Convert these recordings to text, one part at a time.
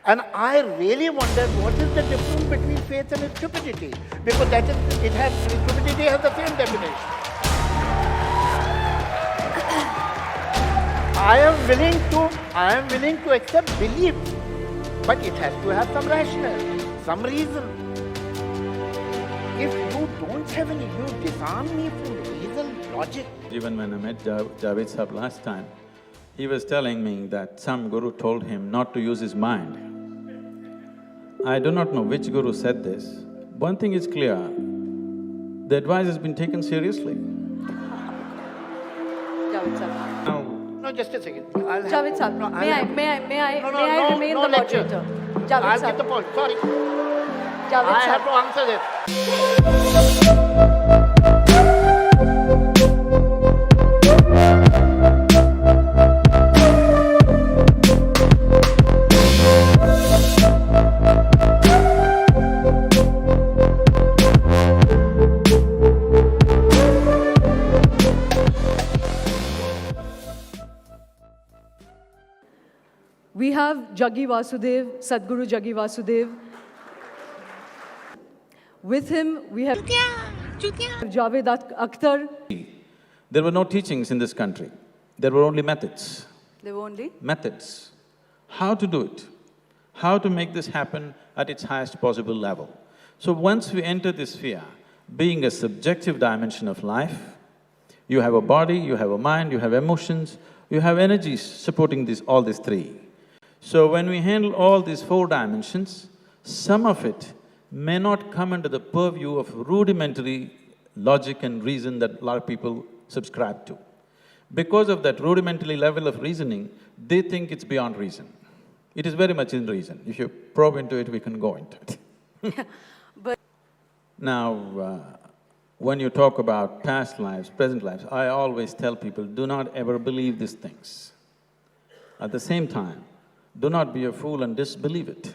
And I really wondered what is the difference between faith and stupidity? Because stupidity has the same definition. I am willing to accept belief, but it has to have some rationale, some reason. If you don't have any, you disarm me from reason, logic. Even when I met Javed Sahab last time, he was telling me that some guru told him not to use his mind. I do not know which guru said this. One thing is clear, the advice has been taken seriously. Javed Sahab. Now, No, just a second. Javed Sahab, No, may I remain no the lecture. moderator? Javed I'll Sahab. get the point, sorry. Javed I have Sahab. to answer this. We have Jaggi Vasudev, Sadhguru Jaggi Vasudev. With him, we have Javed Akhtar. there were no teachings in this country, there were only methods. They were only Methods. How to do it, how to make this happen at its highest possible level. So once we enter this sphere, being a subjective dimension of life, you have a body, you have a mind, you have emotions, you have energies supporting all these three. So when we handle all these four dimensions, some of it may not come under the purview of rudimentary logic and reason that a lot of people subscribe to. Because of that rudimentary level of reasoning, they think it's beyond reason. It is very much in reason. If you probe into it, we can go into it. But Now, when you talk about past lives, present lives, I always tell people, do not ever believe these things. At the same time, do not be a fool and disbelieve it,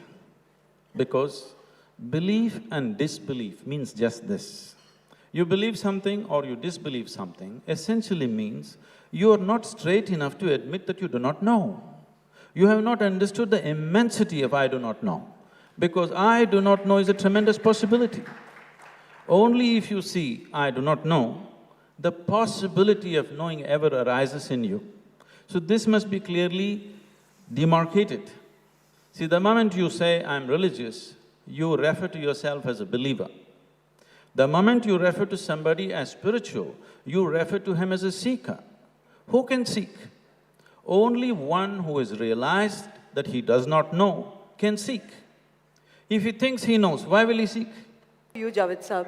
because belief and disbelief means just this. You believe something or you disbelieve something essentially means you are not straight enough to admit that you do not know. You have not understood the immensity of I do not know, because I do not know is a tremendous possibility. Only if you see I do not know, the possibility of knowing ever arises in you. So this must be clearly demarcated. See, the moment you say, I'm religious, you refer to yourself as a believer. The moment you refer to somebody as spiritual, you refer to him as a seeker. Who can seek? Only one who has realized that he does not know can seek. If he thinks he knows, why will he seek? you, Javed Sahab.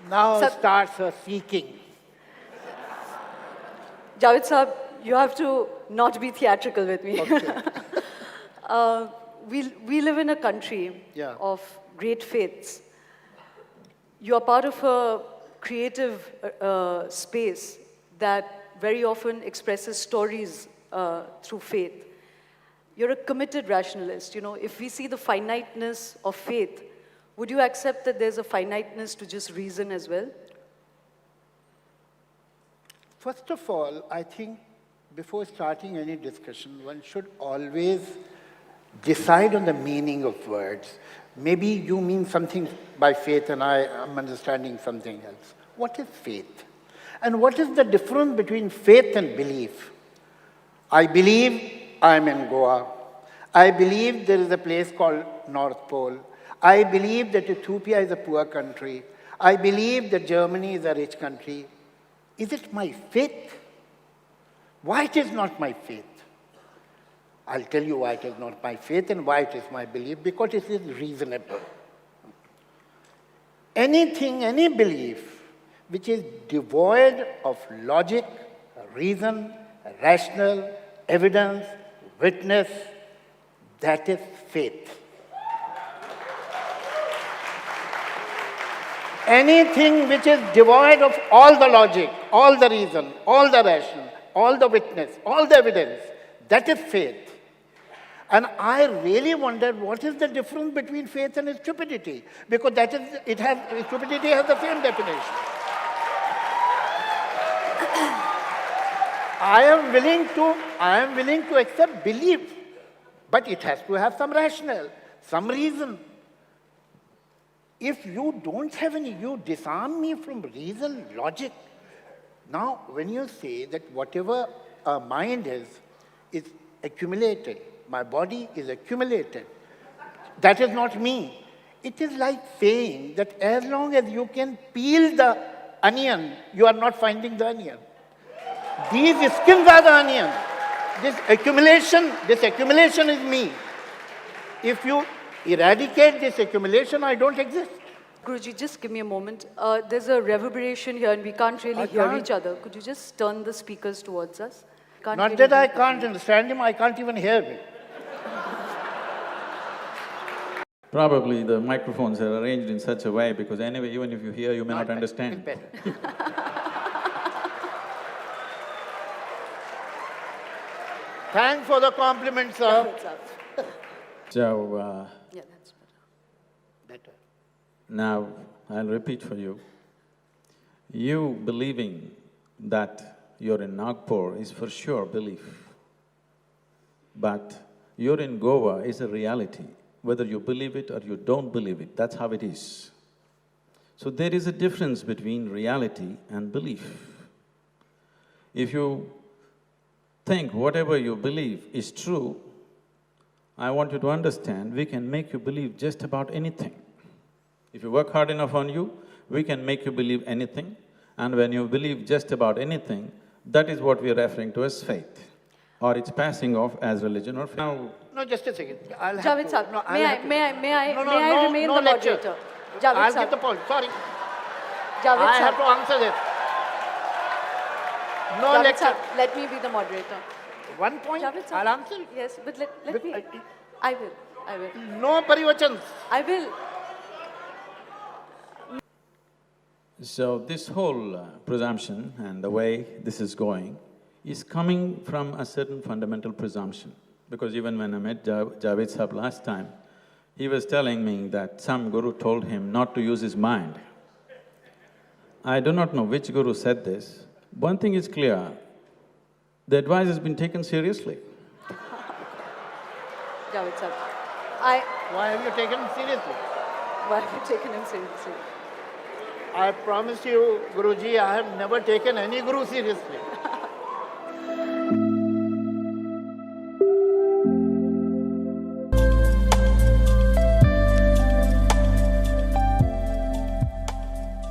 Now Sir- starts her seeking. Javed Sahab, you have to not be theatrical with me. Okay. We live in a country Yeah. of great faiths. You are part of a creative space that very often expresses stories through faith. You're a committed rationalist, you know. If we see the finiteness of faith, would you accept that there's a finiteness to just reason as well? First of all, I think before starting any discussion, one should always decide on the meaning of words. Maybe you mean something by faith and I am understanding something else. What is faith? And what is the difference between faith and belief? I believe I am in Goa. I believe there is a place called North Pole. I believe that Ethiopia is a poor country. I believe that Germany is a rich country. Is it my faith? Why it is not my faith? I'll tell you why it is not my faith and why it is my belief, because it is reasonable. Anything, any belief which is devoid of logic, reason, rational, evidence, witness, that is faith. Anything which is devoid of all the logic, all the reason, all the rational, all the witness, all the evidence, that is faith. And I really wondered what is the difference between faith and stupidity, because stupidity has the same definition. I am willing to accept belief, but it has to have some rationale, some reason. If you don't have any, you disarm me from reason, logic. Now, when you say that whatever a mind is accumulated, my body is accumulated, that is not me. It is like saying that as long as you can peel the onion, you are not finding the onion. These skins are the onion. This accumulation is me. If you eradicate this accumulation, I don't exist. Guruji, just give me a moment. There's a reverberation here and we can't really hear each other. Could you just turn the speakers towards us? Can't Not really that I hear. can't understand him, I can't even hear him. Probably the microphones are arranged in such a way because anyway, even if you hear, you may not It's understand. better. Thanks for the compliment, sir. What's up? So, Yeah, that's better. Better. now I'll repeat for you. You believing that you're in Nagpur is for sure belief. But you're in Goa is a reality. Whether you believe it or you don't believe it, that's how it is. So there is a difference between reality and belief. If you think whatever you believe is true, I want you to understand, we can make you believe just about anything. If you work hard enough on you, we can make you believe anything, and when you believe just about anything, that is what we are referring to as faith, or it's passing off as religion or faith. Now, No, just a second. I'll have Javed to- sir, no, I'll may I, have to- may I, may I, No, no, may I no, remain no the lecture. moderator? Javed I'll sir, get the point, sorry. Javed I sir, have to answer this. No Javed lecture. sir, let me be the moderator. One point, Javed sir. I'll answer it. Yes, but let But me, I will. No parivachans. I will. so this whole presumption and the way this is going is coming from a certain fundamental presumption. Because even when I met Javed Sahab last time, he was telling me that some guru told him not to use his mind. I do not know which guru said this. One thing is clear, the advice has been taken seriously. Javed sir, Why have you taken him seriously? why have you taken him seriously? I promise you, Guruji, I have never taken any guru seriously.